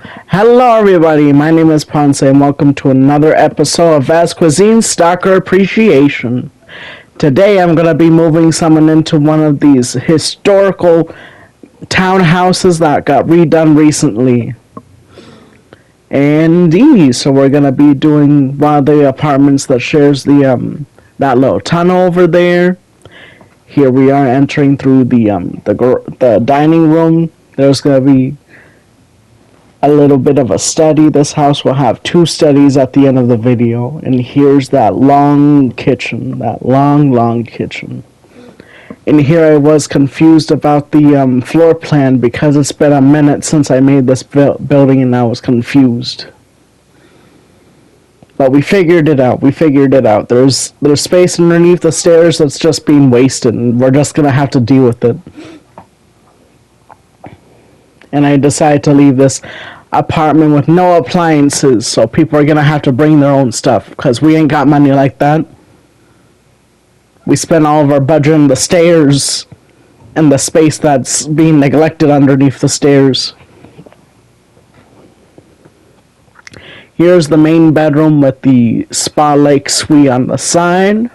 Hello, everybody. My name is Ponce, and welcome to another episode of Vaz Cuisine Stalker Appreciation. Today, I'm going to be moving someone into one of these historical townhouses that got redone recently. And so we're going to be doing one of the apartments that shares that little tunnel over there. Here we are entering through the dining room. There's going to be a little bit of a study. This house will have two studies at the end of the video. And here's that long kitchen, long kitchen. And here I was confused about the floor plan because it's been a minute since I made this building and I was confused. But we figured it out. There's space underneath the stairs that's just being wasted, and we're just gonna have to deal with it. And I decided to leave this apartment with no appliances, so people are gonna have to bring their own stuff because we ain't got money like that. We spend all of our budget on the stairs and the space that's being neglected underneath the stairs. Here's the main bedroom with the spa lake suite on the side.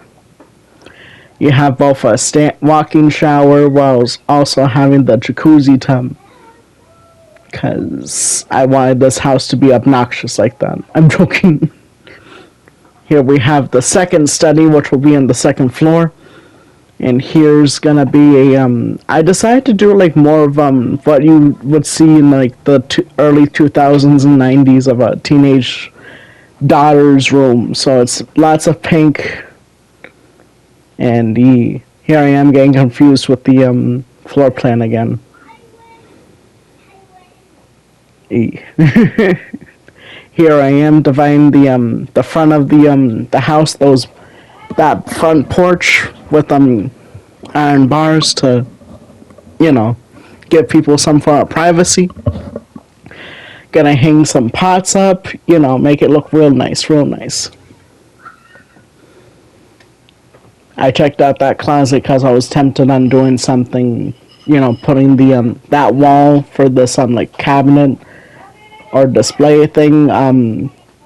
You have both a walk-in shower while also having the jacuzzi tub. Because I wanted this house to be obnoxious like that. I'm joking. Here we have the second study, which will be on the second floor. And here's gonna be I decided to do like more of what you would see in like the early 2000s and 90s of a teenage daughter's room. So it's lots of pink. And here I am getting confused with the floor plan again. Here I am dividing the front of the house, that front porch with iron bars to give people some form of privacy. Gonna hang some pots up, make it look real nice. I checked out that closet because I was tempted on doing something, putting that wall for this like cabinet or display thing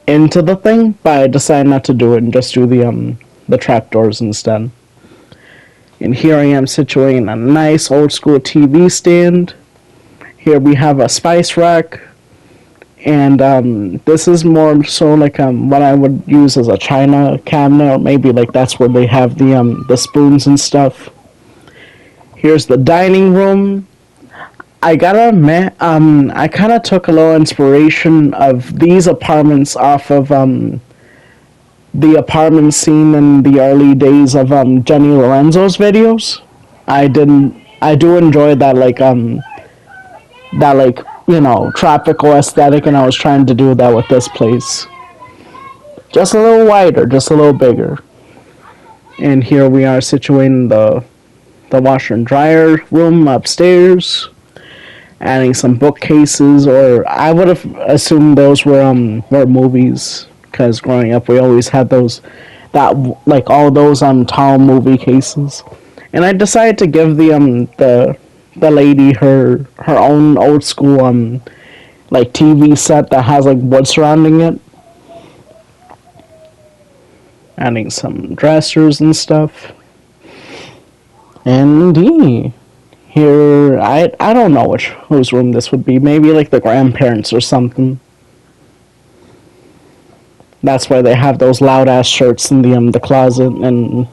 into the thing, but I decided not to do it and just do the trapdoors instead. And here I am situating a nice old school TV stand. Here we have a spice rack, and this is more so like what I would use as a china cabinet, or maybe like that's where they have the spoons and stuff. Here's the dining room. I gotta admit, I kind of took a little inspiration of these apartments off of the apartment scene in the early days of Jenny Lorenzo's videos. I do enjoy that tropical aesthetic, and I was trying to do that with this place. Just a little wider, just a little bigger. And here we are situating the washer and dryer room upstairs. Adding some bookcases, or I would have assumed those were movies, because growing up we always had all those tall movie cases. And I decided to give the lady her own old school like TV set that has like wood surrounding it. Adding some dressers and stuff. And here, I don't know whose room this would be. Maybe like the grandparents or something. That's why they have those loud ass shirts in the closet, and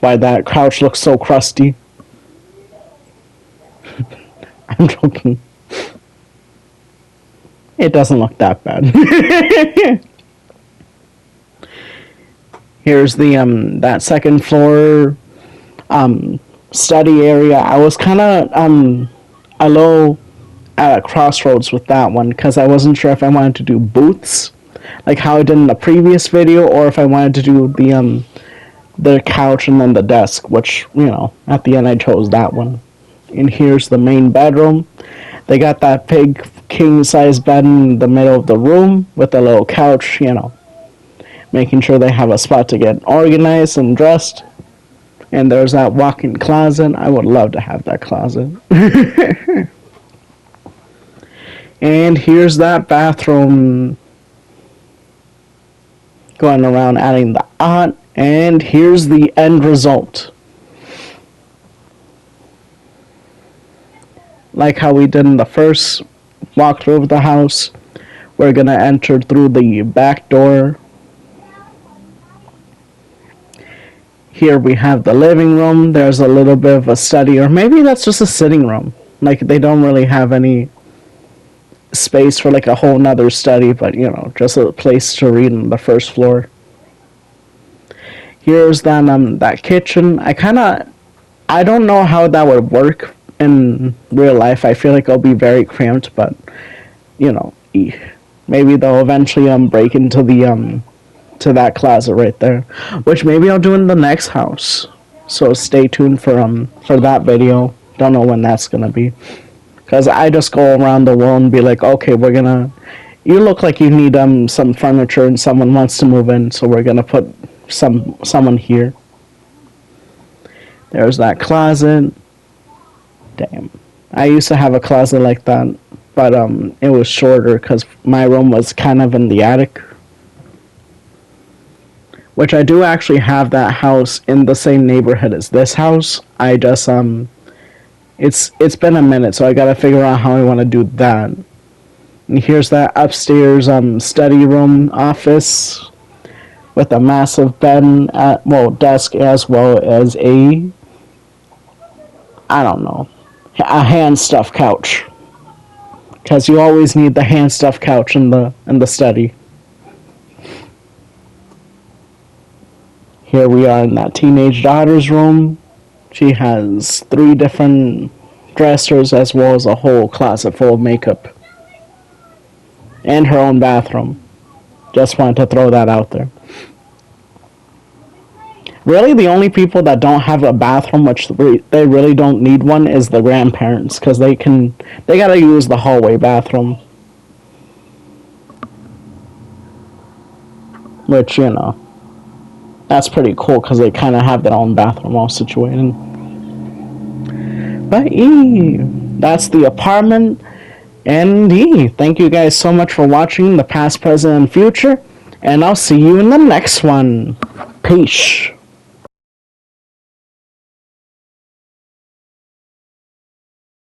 why that couch looks so crusty. I'm joking. It doesn't look that bad. Here's that second floor study area. I was kind of a little at a crossroads with that one because I wasn't sure if I wanted to do booths like how I did in the previous video, or if I wanted to do the couch and then the desk, which at the end I chose that one. And here's the main bedroom. They got that big king size bed in the middle of the room with a little couch, making sure they have a spot to get organized and dressed. And there's that walk-in closet. I would love to have that closet. And here's that bathroom. Going around adding the art. And here's the end result. Like how we did in the first walkthrough of the house. We're gonna enter through the back door. Here we have the living room. There's a little bit of a study, or maybe that's just a sitting room. Like, they don't really have any space for like a whole nother study, but you know, just a place to read on the first floor. Here's that kitchen. I don't know how that would work in real life. I feel like it'll be very cramped, but you know, maybe they'll eventually break into the to that closet right there, which maybe I'll do in the next house. So stay tuned for that video. Don't know when that's gonna be, cause I just go around the world and be like, okay, you look like you need some furniture and someone wants to move in, so we're gonna put someone here. There's that closet. Damn, I used to have a closet like that, but it was shorter because my room was kind of in the attic. Which I do actually have that house in the same neighborhood as this house. I just it's been a minute, so I gotta figure out how I want to do that. And here's that upstairs study room office with a massive bed, desk, as well as I don't know, a hand stuff couch. Because you always need the hand stuff couch in the study. Here we are in that teenage daughter's room. She has 3 different dressers as well as a whole closet full of makeup. And her own bathroom. Just wanted to throw that out there. Really, the only people that don't have a bathroom, which they really don't need one, is the grandparents. Because they gotta use the hallway bathroom. Which, you know, that's pretty cool because they kind of have their own bathroom all situated. But that's the apartment. And thank you guys so much for watching the past, present, and future. And I'll see you in the next one. Peace.